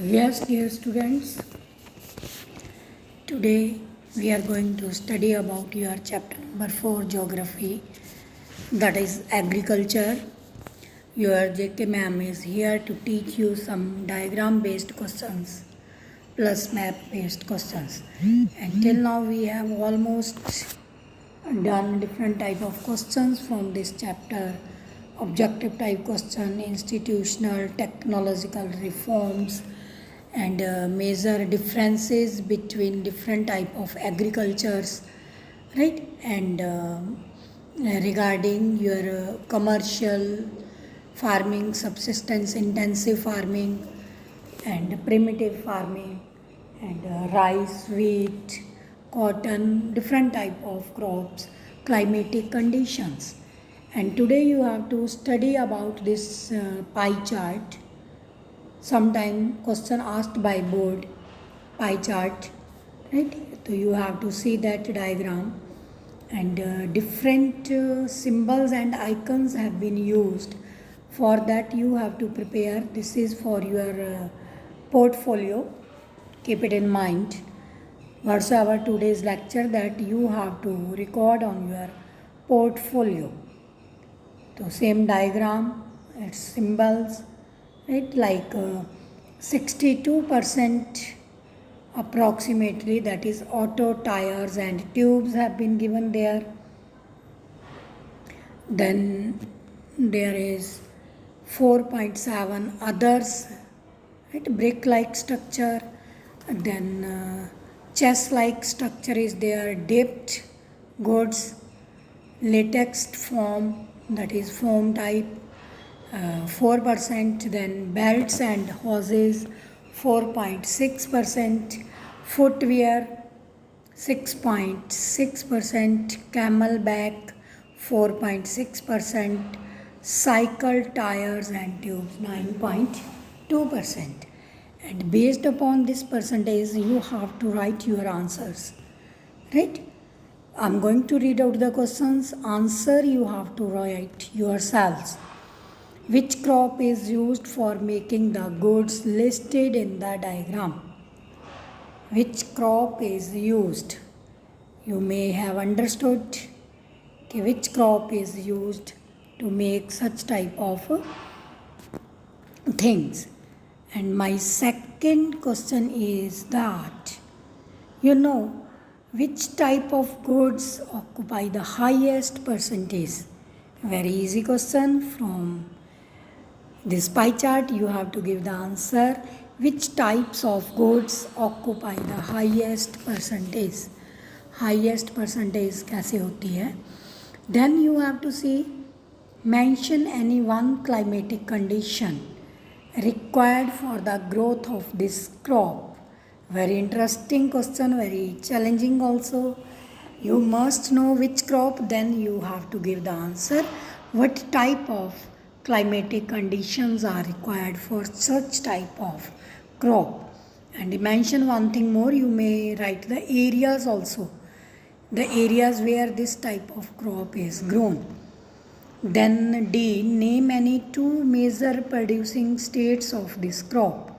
Yes, dear students, today we are going to study about your chapter number 4 geography, that is agriculture. Your JK ma'am is here to teach you some diagram based questions plus map based questions. And till now we have almost done different type of questions from this chapter: objective type question, institutional, technological reforms, and major differences between different type of agricultures, right? And regarding your commercial farming, subsistence intensive farming, and primitive farming, and rice, wheat, cotton, different type of crops, climatic conditions. And today you have to study about this pie chart. Sometime question asked by board, pie chart, right? So you have to see that diagram, and different symbols and icons have been used. For that you have to prepare. This is for your portfolio. Keep it in mind. Whatsoever today's lecture, that you have to record on your portfolio. So same diagram, its symbols, right? Like 62% approximately, that is auto, tires and tubes have been given there. Then there is 4.7 others, right? Brick like structure. Then chest like structure is there, dipped goods, latex form, that is foam type, 4%. Then belts and hoses, 4.6%. Footwear, 6.6%. Camelback, 4.6%. Cycle tires and tubes, 9.2%. And based upon this percentage you have to write your answers, right? I'm going to read out the questions. Answer you have to write yourselves. Which crop is used for making the goods listed in the diagram? Which crop is used? You may have understood which crop is used to make such type of things. And my second question is that, which type of goods occupy the highest percentage? Very easy question. From this pie chart you have to give the answer. Which types of goods occupy the highest percentage? Highest percentage कैसे होती है? Then you have to see, mention any one climatic condition required for the growth of this crop. Very interesting question, very challenging also. You must know which crop, then you have to give the answer. What type of climatic conditions are required for such type of crop? And mention one thing more, you may write the areas also, the areas where this type of crop is grown. Then D, name any two major producing states of this crop.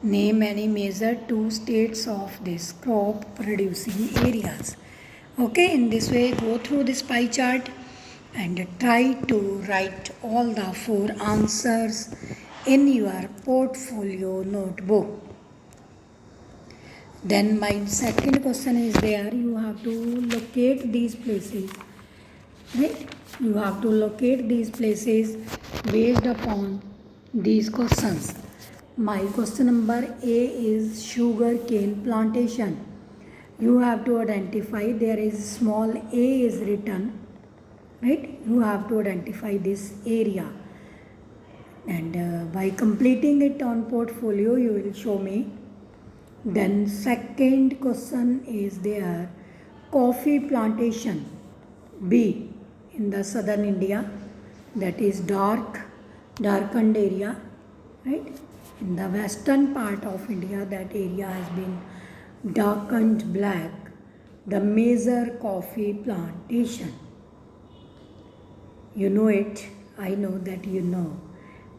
Name any major two states of this crop producing areas. Okay, in this way go through this pie chart and try to write all the 4 answers in your portfolio notebook. Then my second question is there, you have to locate these places, right? You have to locate these places based upon these questions. My question number A is sugar cane plantation. You have to identify, there is small a is written, right? You have to identify this area, and by completing it on portfolio you will show me. Then second question is there, coffee plantation B in the southern India, that is darkened area, right? In the western part of India, that area has been darkened black, the major coffee plantation. You know it, I know that you know.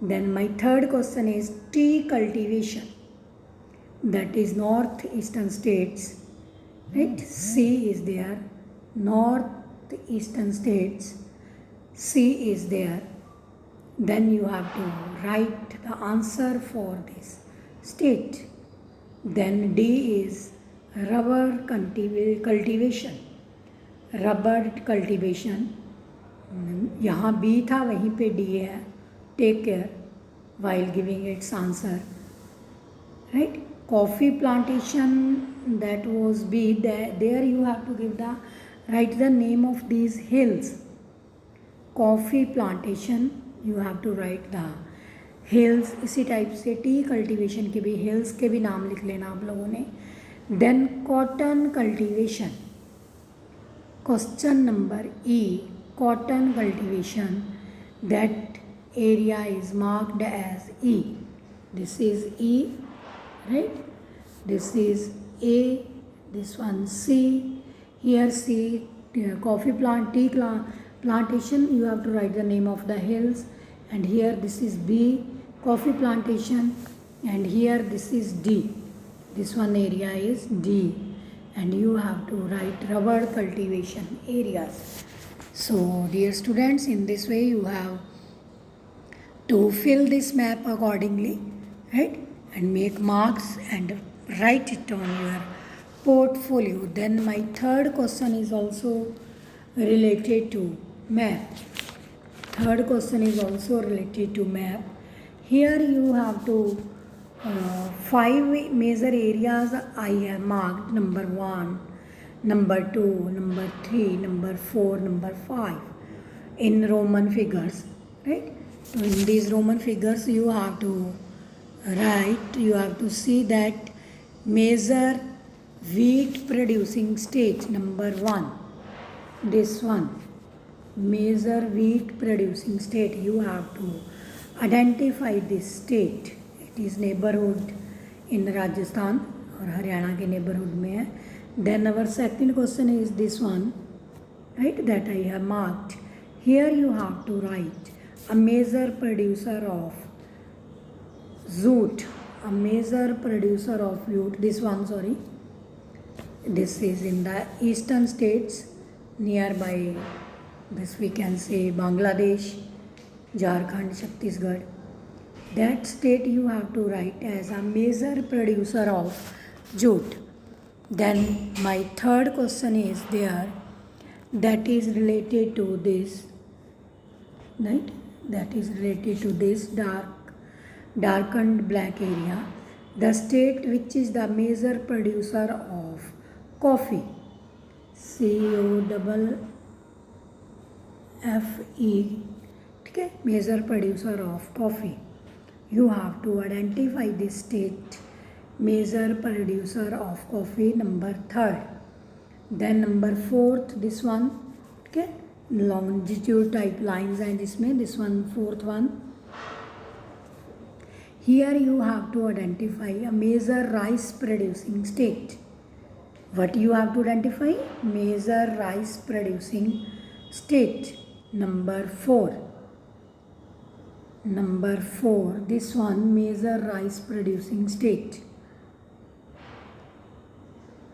Then my third question is tea cultivation. That is northeastern states, right? C is there. Northeastern states, C is there. Then you have to write the answer for this state. Then D is rubber cultivation. Rubber cultivation, यहाँ B था वहीं पे D है. Take care while giving its answer, right. Coffee plantation, that was B. There you have to give the write the name of these hills. Coffee plantation you have to write the hills. इसी type से tea cultivation के भी hills के भी नाम लिख लेना आप लोगों ने. Then cotton cultivation. Question number E, cotton cultivation. That area is marked as E. This is E, right? This is A. This one C. Here C, coffee plant, tea plantation. You have to write the name of the hills. And here this is B, coffee plantation. And here this is D. This one area is D. And you have to write rubber cultivation areas. So dear students, in this way you have to fill this map accordingly, right, and make marks and write it on your portfolio. Then my third question is also related to map. Third question is also related to map. Here you have to 5 major areas I have marked: number 1, number 2, number 3, number 4, number 5 in Roman figures, right? So in these Roman figures you have to write, you have to see that major wheat producing state, number 1, this one, major wheat producing state. You have to identify this state. It is neighborhood in Rajasthan और हरियाणा के neighborhood में है. Then our second question is this one, right, that I have marked. Here you have to write a major producer of jute. A major producer of jute. This one, sorry. This is in the eastern states nearby. This we can say Bangladesh, Jharkhand, Chhattisgarh. That state you have to write as a major producer of jute. Then my third question is there, that is related to this, right? That is related to this darkened black area. The state which is the major producer of coffee. COFFE. Okay, major producer of coffee. You have to identify this state, major producer of coffee, number 3rd. Then number 4th, this one, okay, longitude type lines and this one 4th one. Here you have to identify a major rice producing state. What you have to identify? Major rice producing state, number 4. Number 4, this one, major rice producing state.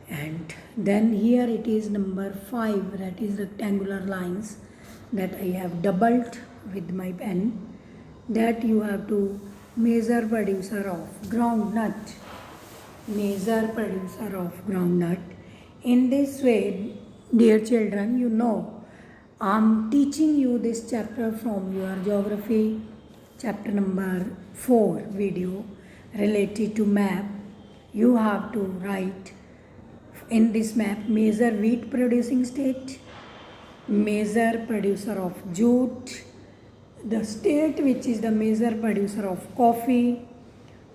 And then here it is number 5, that is rectangular lines that I have doubled with my pen. That you have to major producer of groundnut. Major producer of groundnut. In this way, dear children, you know, I am teaching you this chapter from your geography. Chapter number 4 video related to map. You have to write in this map major wheat producing state, major producer of jute, the state which is the major producer of coffee,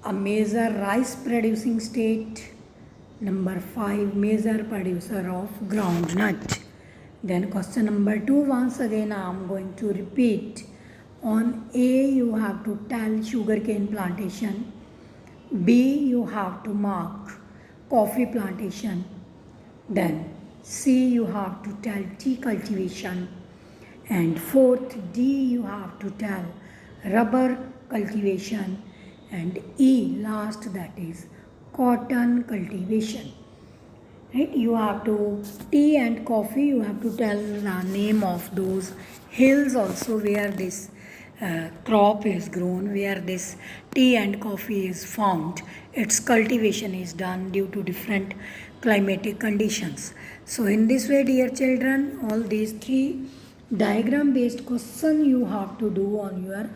a major rice producing state, number 5, major producer of groundnut. Then question number 2, once again I am going to repeat. On A you have to tell sugarcane plantation, B you have to mark coffee plantation, then C you have to tell tea cultivation, and 4th D you have to tell rubber cultivation, and E last, that is cotton cultivation. Right, you have to tea and coffee, you have to tell the name of those hills also where this crop is grown, where this tea and coffee is found. Its cultivation is done due to different climatic conditions. So in this way, dear children, all these three diagram based question you have to do on your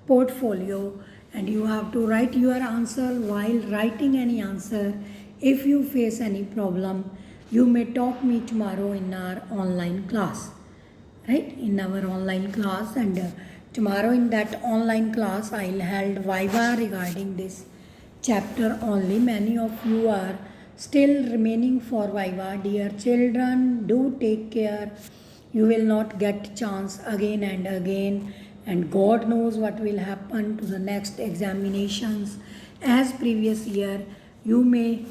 portfolio, and you have to write your answer. While writing any answer, if you face any problem, you may talk me tomorrow in our online class, right, in our online class. And tomorrow in that online class I'll held viva regarding this chapter only. Many of you are still remaining for viva. Dear children, do take care. You will not get chance again and again, and God knows what will happen to the next examinations. As previous year, you may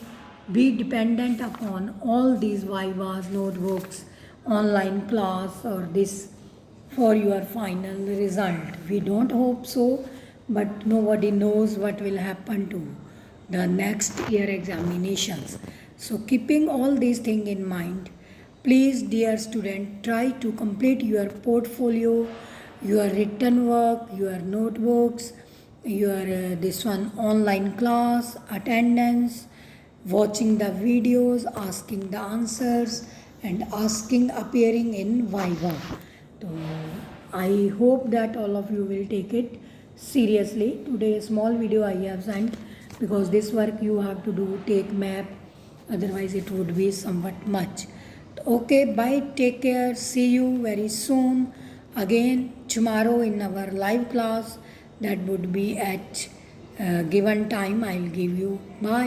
be dependent upon all these vivas, notebooks, online class, or this for your final result. We don't hope so, but nobody knows what will happen to the next year examinations. So keeping all these things in mind, please dear student, try to complete your portfolio, your written work, your notebooks, your this one online class, attendance, watching the videos, asking the answers, and asking appearing in viva. So I hope that all of you will take it seriously. Today a small video I have sent, because this work you have to do, take map, otherwise it would be somewhat much. Okay, bye, take care, see you very soon again tomorrow in our live class. That would be at given time I'll give you. Bye.